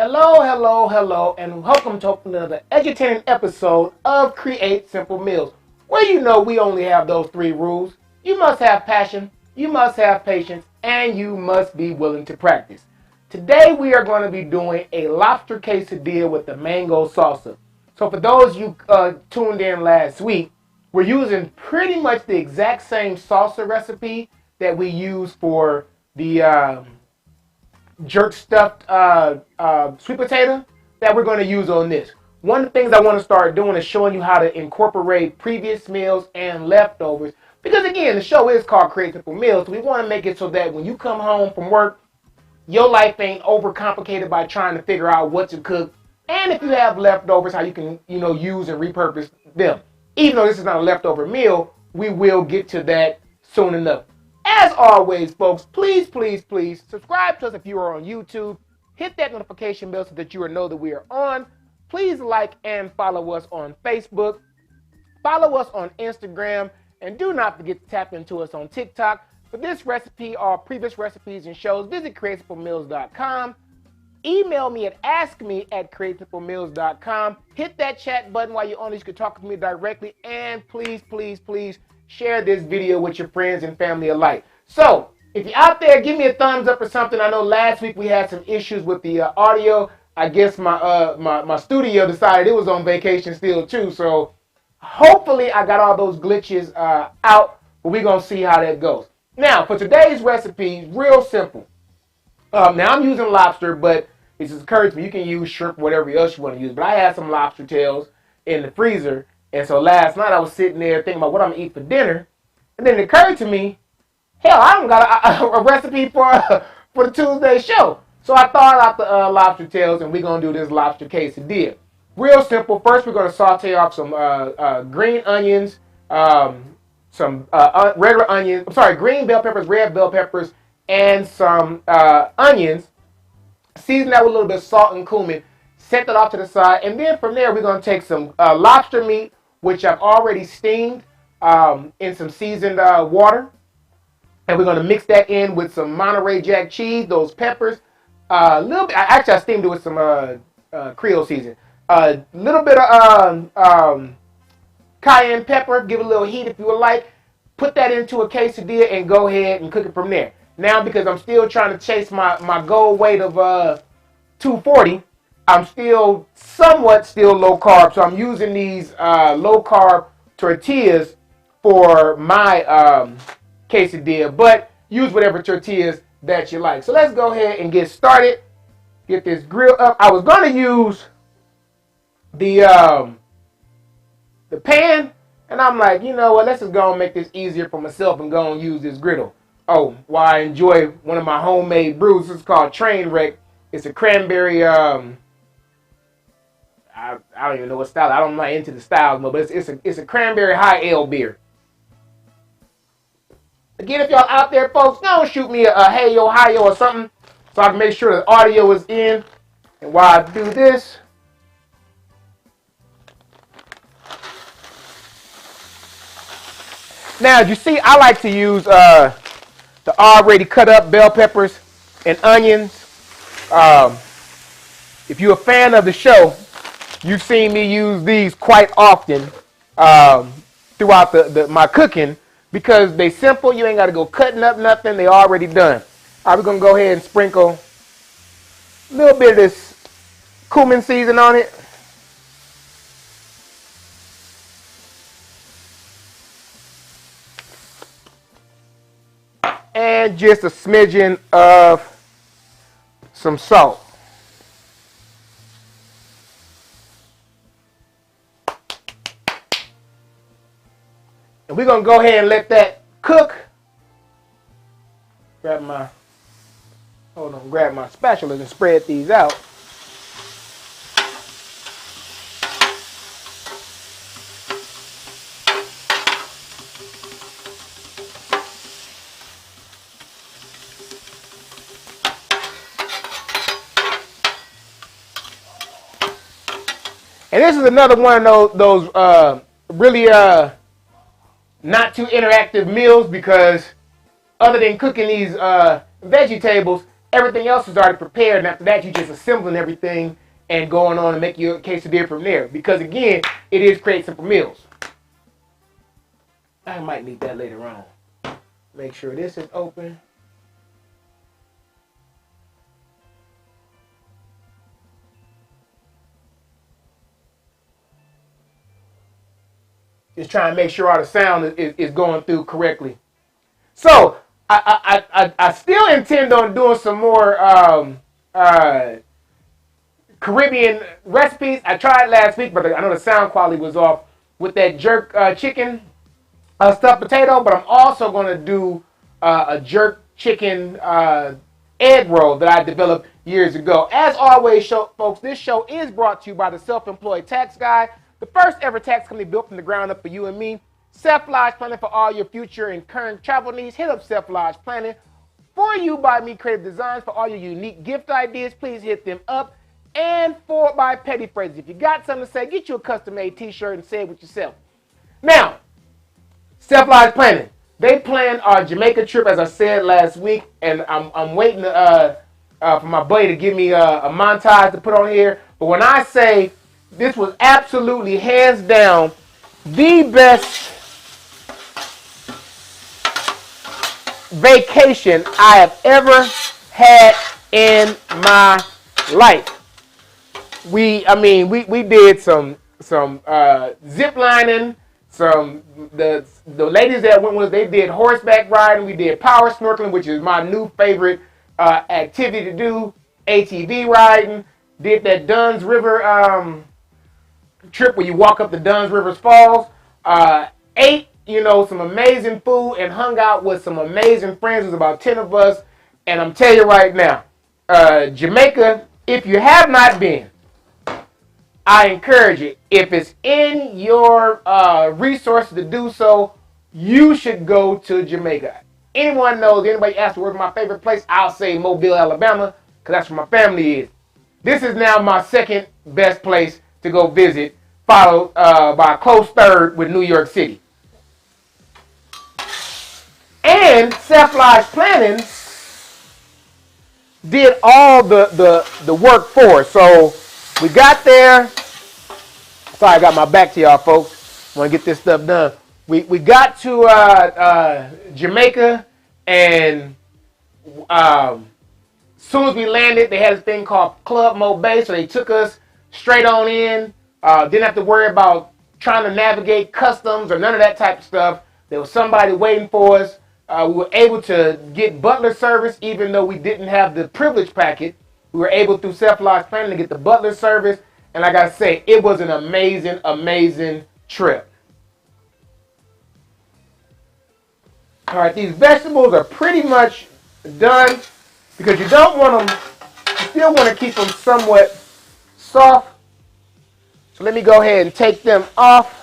Hello, hello, hello, and welcome to another edutaining episode of Create Simple Meals, where you know we only have those three rules. You must have passion, you must have patience, and you must be willing to practice. Today we are going to be doing a lobster quesadilla with the mango salsa. So for those you tuned in last week, we're using pretty much the exact same salsa recipe that we use for the jerk stuffed sweet potato that we're going to use on this. One of the things I want to start doing is showing you how to incorporate previous meals and leftovers, because again, the show is called Create Simple Meals, so we want to make it so that when you come home from work, your life ain't overcomplicated by trying to figure out what to cook, and if you have leftovers, how you can use and repurpose them. Even though this is not a leftover meal, we will get to that soon enough. As always, folks, please subscribe to us if you are on YouTube. Hit that notification bell so that you will know that we are on. Please like and follow us on Facebook. Follow us on Instagram. And do not forget to tap into us on TikTok. For this recipe or previous recipes and shows, visit createsimplemeals.com. Email me at askme@createsimplemeals.com. Hit that chat button while you're on this. You can talk to me directly. And please share this video with your friends and family alike. So, if you're out there, give me a thumbs up or something. I know last week we had some issues with the audio. I guess my studio decided it was on vacation still too. So, hopefully I got all those glitches out, but we're going to see how that goes. Now, for today's recipe, real simple. Now, I'm using lobster, but it just occurred to me you can use shrimp, whatever else you want to use. But I had some lobster tails in the freezer. And so last night I was sitting there thinking about what I'm going to eat for dinner. And then it occurred to me, hell, I don't got a recipe for the Tuesday show. So I thought out the lobster tails, and we're going to do this lobster quesadilla. Real simple. First, we're going to saute off some green onions, some regular onions. I'm sorry, green bell peppers, red bell peppers, and some onions. Season that with a little bit of salt and cumin. Set that off to the side. And then from there, we're going to take some lobster meat, which I've already steamed in some seasoned water. And we're going to mix that in with some Monterey Jack cheese, those peppers. A little bit. Actually, I steamed it with some Creole seasoning. A little bit of cayenne pepper. Give it a little heat if you would like. Put that into a quesadilla and go ahead and cook it from there. Now, because I'm still trying to chase my goal weight of 240, I'm somewhat still low carb. So I'm using these low carb tortillas for my quesadilla, but use whatever tortillas that you like. So let's go ahead and get started. Get this grill up. I was going to use the pan, and I'm like, you know what? Let's just go and make this easier for myself and go and use this griddle. Oh, well, I enjoy one of my homemade brews. This is called Trainwreck. It's a cranberry. I don't even know what style. I'm not into the styles, but it's a cranberry high ale beer. Again, if y'all out there, folks, don't shoot me a hey yo, hi yo, or something, so I can make sure the audio is in. And while I do this, now as you see, I like to use the already cut up bell peppers and onions. If you're a fan of the show, you've seen me use these quite often throughout my cooking, because they simple. You ain't got to go cutting up nothing. They already done. All right, we're going to go ahead and sprinkle a little bit of this cumin season on it. And just a smidgen of some salt. And we're going to go ahead and let that cook. Grab my spatula and spread these out. And this is another one of those really not too interactive meals, because other than cooking these vegetables, Everything else is already prepared, and after that, you just assembling everything and going on and make your quesadilla from there. Because again, it is create simple meals. I might need that later on. Make sure this is open. Just trying to make sure all the sound is going through correctly. So I still intend on doing some more Caribbean recipes. I tried last week, but I know the sound quality was off with that jerk chicken stuffed potato. But I'm also going to do a jerk chicken egg roll that I developed years ago. As always, folks, this show is brought to you by the Self-Employed Tax Guy, the first ever tax company built from the ground up for you and me. Self Lodge Planning for all your future and current travel needs. Hit up Self Lodge Planning. For You by Me Creative Designs for all your unique gift ideas. Please hit them up. And For by Petty Phrases. If you got something to say, get you a custom-made t-shirt and say it with yourself. Now, Self Lodge Planning. They planned our Jamaica trip, as I said last week, and I'm waiting for my buddy to give me a montage to put on here. But when I say this was absolutely hands down the best vacation I have ever had in my life. We did some zip lining. The ladies that went with us, they did horseback riding. We did power snorkeling, which is my new favorite activity to do. ATV riding. Did that Dunn's River trip where you walk up the Dunn's River Falls. Ate some amazing food and hung out with some amazing friends. There's about 10 of us. And I'm telling you right now, Jamaica, if you have not been, I encourage you. If it's in your resources to do so, you should go to Jamaica. Anyone knows, anybody asks where's my favorite place, I'll say Mobile, Alabama, because that's where my family is. This is now my second best place to go visit, followed by a close third with New York City. And Self Lodge Planning did all the work for us. So we got there. Sorry, I got my back to y'all, folks. Want to get this stuff done. We got to Jamaica, and as soon as we landed, they had a thing called Club Mo Bay, so they took us straight on in. Didn't have to worry about trying to navigate customs or none of that type of stuff. There was somebody waiting for us. We were able to get butler service, even though we didn't have the privilege packet. We were able, through Self Lodge Planning, to get the butler service. And like I say, it was an amazing, amazing trip. All right, these vegetables are pretty much done because you don't want them, you still want to keep them somewhat soft. So let me go ahead and take them off.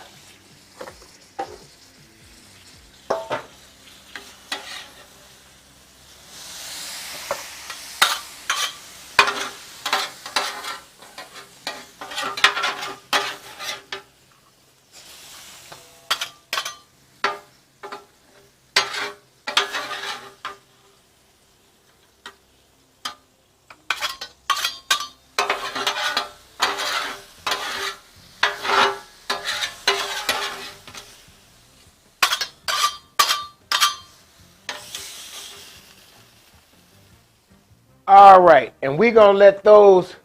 All right, and we're going to let those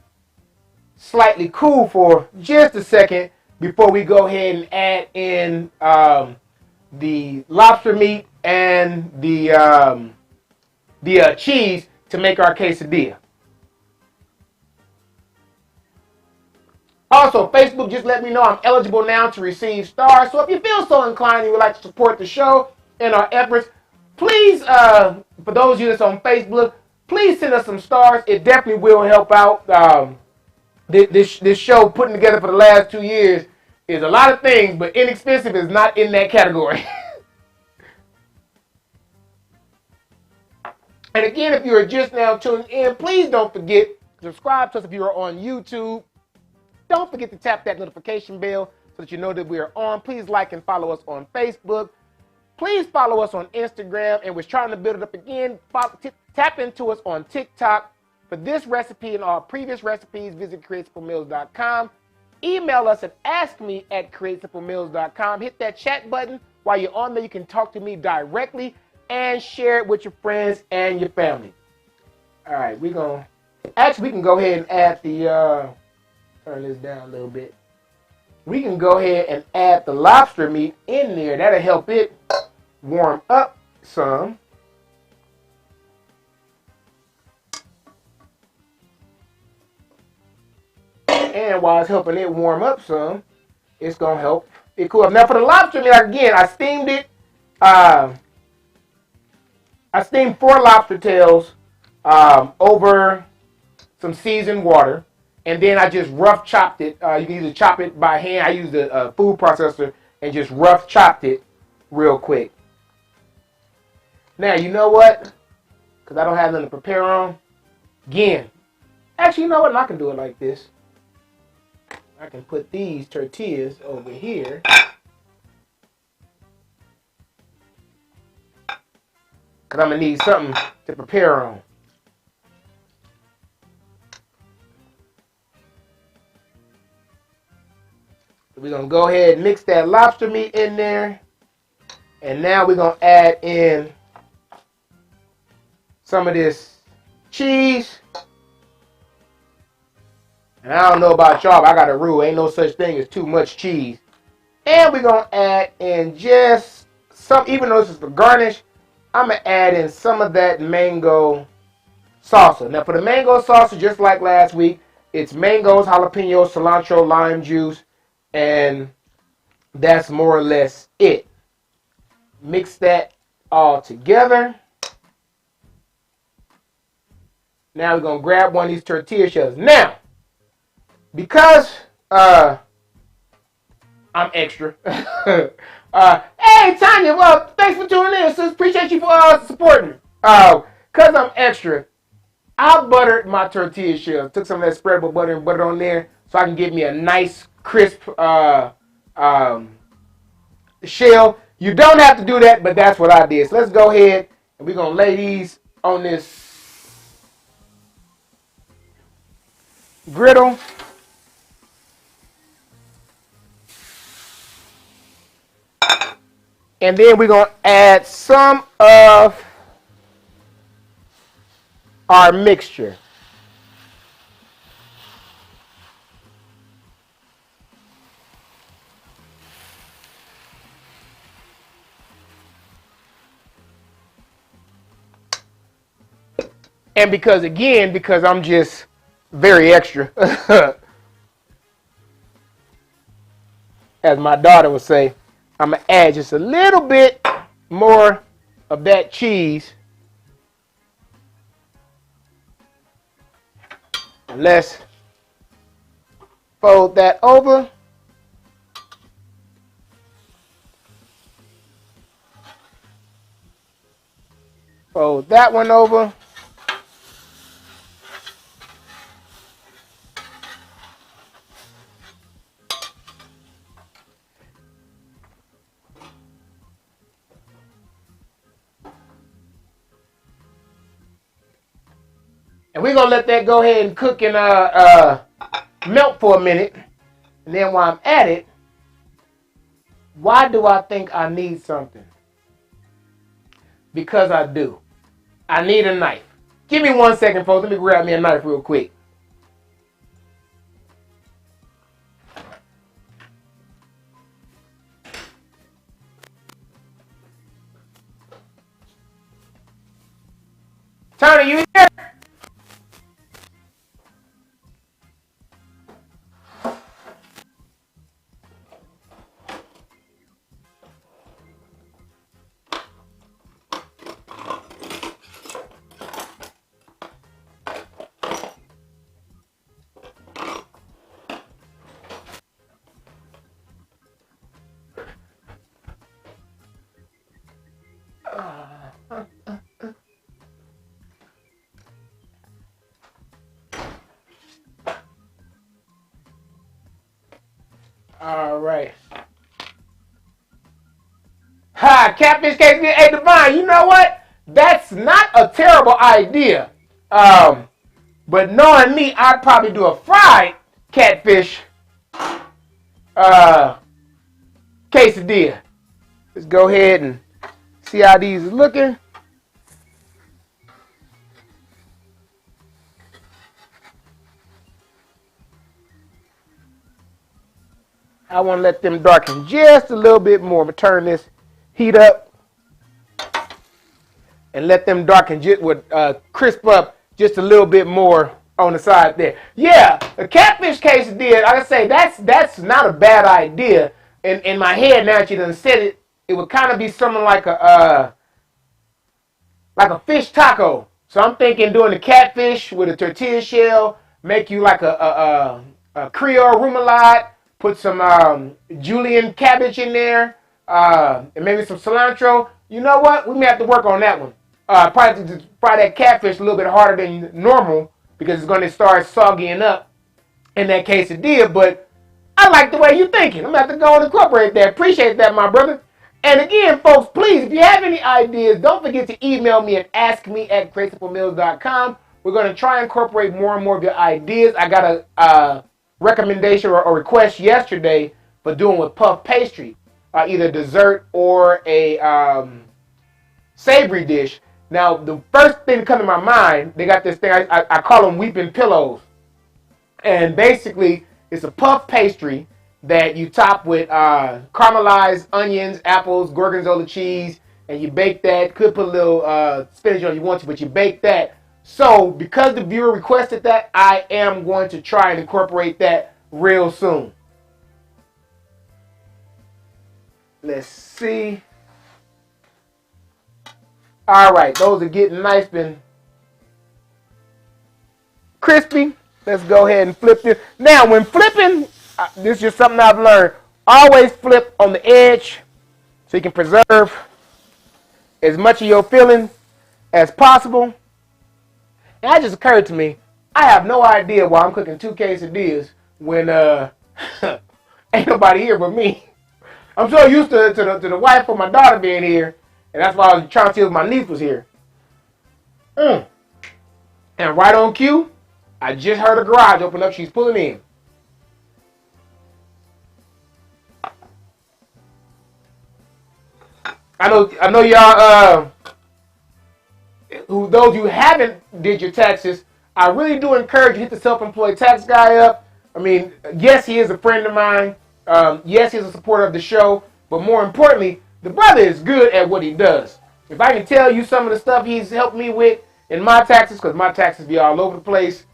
slightly cool for just a second before we go ahead and add in the lobster meat and the cheese to make our quesadilla. Also, Facebook just let me know I'm eligible now to receive stars. So if you feel so inclined and you would like to support the show and our efforts, please, for those of you that's on Facebook, please send us some stars. It definitely will help out. This show putting together for the last 2 years is a lot of things, but inexpensive is not in that category. And again, if you are just now tuning in, please don't forget to subscribe to us if you are on YouTube. Don't forget to tap that notification bell so that you know that we are on. Please like and follow us on Facebook. Please follow us on Instagram, and we're trying to build it up again. Tap into us on TikTok. For this recipe and all previous recipes, visit createsimplemeals.com. Email us at askme@createsimplemeals.com. Hit that chat button. While you're on there, you can talk to me directly and share it with your friends and your family. All right, we can go ahead and add the, turn this down a little bit. We can go ahead and add the lobster meat in there. That'll help it warm up some. And while it's helping it warm up some, it's going to help it cool up. Now for the lobster meat, again, I steamed it. I steamed 4 lobster tails over some seasoned water. And then I just rough chopped it. You can either chop it by hand. I used a food processor and just rough chopped it real quick. Now, you know what? Because I don't have nothing to prepare on. Again, actually, you know what? I can do it like this. I can put these tortillas over here. Because I'm going to need something to prepare on. We're going to go ahead and mix that lobster meat in there. And now we're going to add in some of this cheese. And I don't know about y'all, but I got a rule. Ain't no such thing as too much cheese. And we're going to add in just some, even though this is for garnish, I'm going to add in some of that mango salsa. Now for the mango salsa, just like last week, it's mangoes, jalapenos, cilantro, lime juice, and that's more or less it. Mix that all together. Now we're going to grab one of these tortilla shells. Now, because I'm extra. Hey, Tanya, well, thanks for tuning in, sis. Appreciate you for supporting. Because I'm extra, I buttered my tortilla shells. Took some of that spreadable butter and butter on there so I can get me a nice, crisp shell. You don't have to do that, but that's what I did. So let's go ahead and we're going to lay these on this griddle. And then we're going to add some of our mixture. And because I'm just very extra, as my daughter would say, I'm going to add just a little bit more of that cheese. And let's fold that over. Fold that one over. And we're going to let that go ahead and cook and melt for a minute. And then while I'm at it, why do I think I need something? Because I do. I need a knife. Give me 1 second, folks. Let me grab me a knife real quick. Tony, you here? All right. Ha! catfish quesadilla. Hey, Divine, you know what? That's not a terrible idea. But knowing me, I'd probably do a fried catfish quesadilla. Let's go ahead and see how these are looking. I want to let them darken just a little bit more. I'm going to turn this heat up and let them darken just with crisp up just a little bit more on the side there. Yeah, the catfish quesadilla, like I say, that's not a bad idea. In my head now that you done said it, it would kind of be something like a fish taco. So I'm thinking doing the catfish with a tortilla shell, make you like a Creole remoulade, put some julienne cabbage in there, and maybe some cilantro. You know what? We may have to work on that one. Probably fry that catfish a little bit harder than normal because it's going to start soggying up in that quesadilla. But I like the way you're thinking. I'm going to have to go and incorporate that. Appreciate that, my brother. And again, folks, please, if you have any ideas, don't forget to email me at askme@crazysimplesmeals.com. We're going to try and incorporate more and more of your ideas. I got a recommendation or request yesterday for doing with puff pastry, either dessert or a savory dish. Now, the first thing that comes to my mind, they got this thing, I call them weeping pillows. And basically, it's a puff pastry that you top with caramelized onions, apples, gorgonzola cheese, and you bake that. Could put a little spinach on if you want to, but you bake that. So, because the viewer requested that, I am going to try and incorporate that real soon. Let's see. All right, those are getting nice and crispy. Let's go ahead and flip this. Now, when flipping, this is just something I've learned. Always flip on the edge so you can preserve as much of your filling as possible. And that just occurred to me, I have no idea why I'm cooking 2 quesadillas when ain't nobody here but me. I'm so used to the wife or my daughter being here, and that's why I was trying to see if my niece was here. And right on cue, I just heard a garage open up. She's pulling in. I know y'all, those who haven't did your taxes, I really do encourage you to hit the self-employed tax guy up. I mean, yes, he is a friend of mine. Yes, he's a supporter of the show. But more importantly, the brother is good at what he does. If I can tell you some of the stuff he's helped me with in my taxes, because my taxes be all over the place,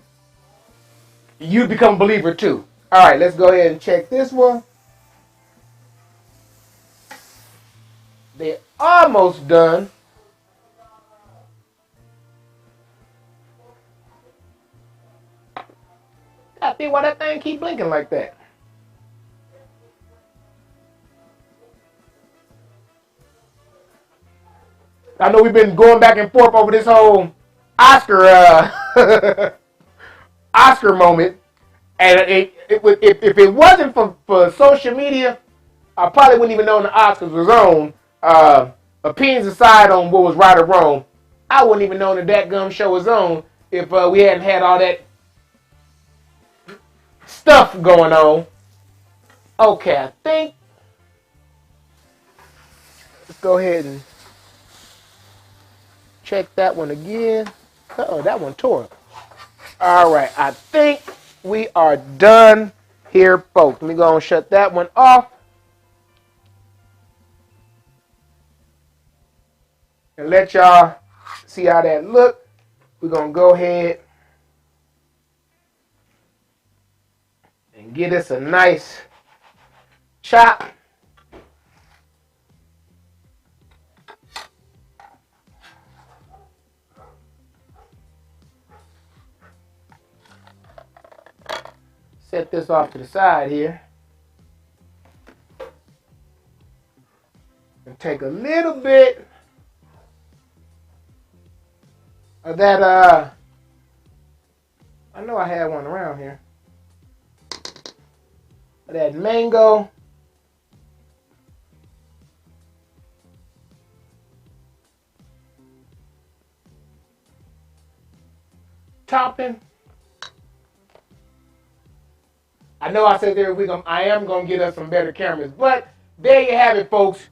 you become a believer too. All right, let's go ahead and check this one. They're almost done. I think why that thing keep blinking like that. I know we've been going back and forth over this whole Oscar Oscar moment, and if it wasn't for social media, I probably wouldn't even know the Oscars was on. Opinions aside on what was right or wrong, I wouldn't even know the dadgum show was on if we hadn't had all that stuff going on. Okay, I think let's go ahead and check that one again. Uh-oh, that one tore up. All right, I think we are done here, folks. Let me go and shut that one off. And let y'all see how that look. We're going to go ahead and get us a nice chop. Set this off to the side here. And take a little bit of that, I know I had one around here. That mango. topping. I know I said every week I am going to get us some better cameras, but there you have it, folks.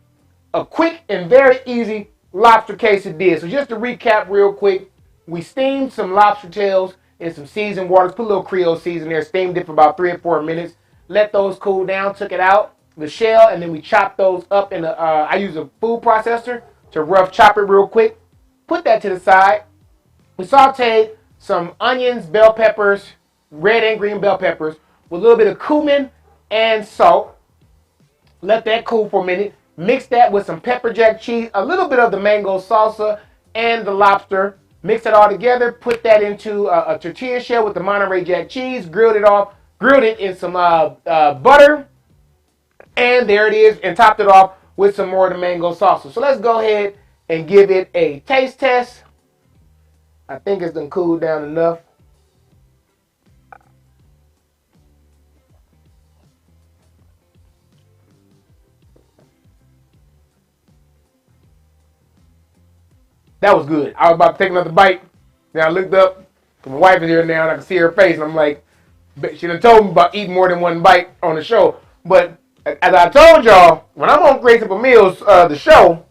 A quick and very easy lobster quesadilla. So just to recap real quick, we steamed some lobster tails in some seasoned waters, put a little Creole season there, steamed it for about 3 or 4 minutes, let those cool down, took it out, the shell, and then we chopped those up in I use a food processor to rough chop it real quick. Put that to the side. We sauteed some onions, bell peppers, red and green bell peppers, with a little bit of cumin and salt. Let that cool for a minute. Mix that with some pepper jack cheese, a little bit of the mango salsa, and the lobster. Mix it all together. Put that into a tortilla shell with the Monterey Jack cheese. Grilled it in some butter. And there it is. And topped it off with some more of the mango salsa. So let's go ahead and give it a taste test. I think it's done cooled down enough. That was good. I was about to take another bite. Then I looked up. My wife is here now, and I can see her face. And I'm like, she done told me about eating more than one bite on the show. But as I told y'all, when I'm on Great Simple Meals, the show,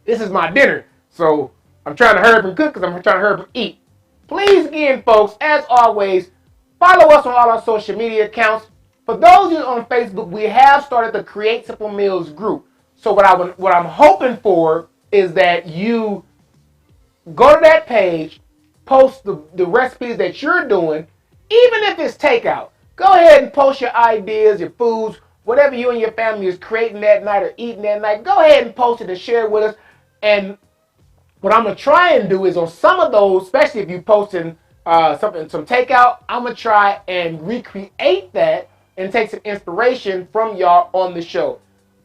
this is my dinner. So I'm trying to hurry up and cook because I'm trying to hurry up and eat. Please, again, folks, as always, follow us on all our social media accounts. For those of you on Facebook, we have started the Create Simple Meals group. So what I'm hoping for is that you go to that page, post the recipes that you're doing, even if it's takeout. Go ahead and post your ideas, your foods, whatever you and your family is creating that night or eating that night. Go ahead and post it and share it with us. And what I'm going to try and do is on some of those, especially if you're posting some takeout, I'm going to try and recreate that and take some inspiration from y'all on the show.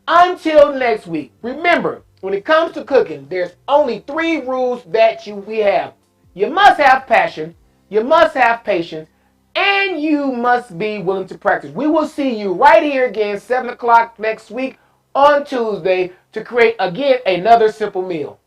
Until next week, remember, when it comes to cooking, there's only 3 rules that we have. You must have passion, you must have patience, and you must be willing to practice. We will see you right here again, 7 o'clock next week on Tuesday to create, again, another simple meal.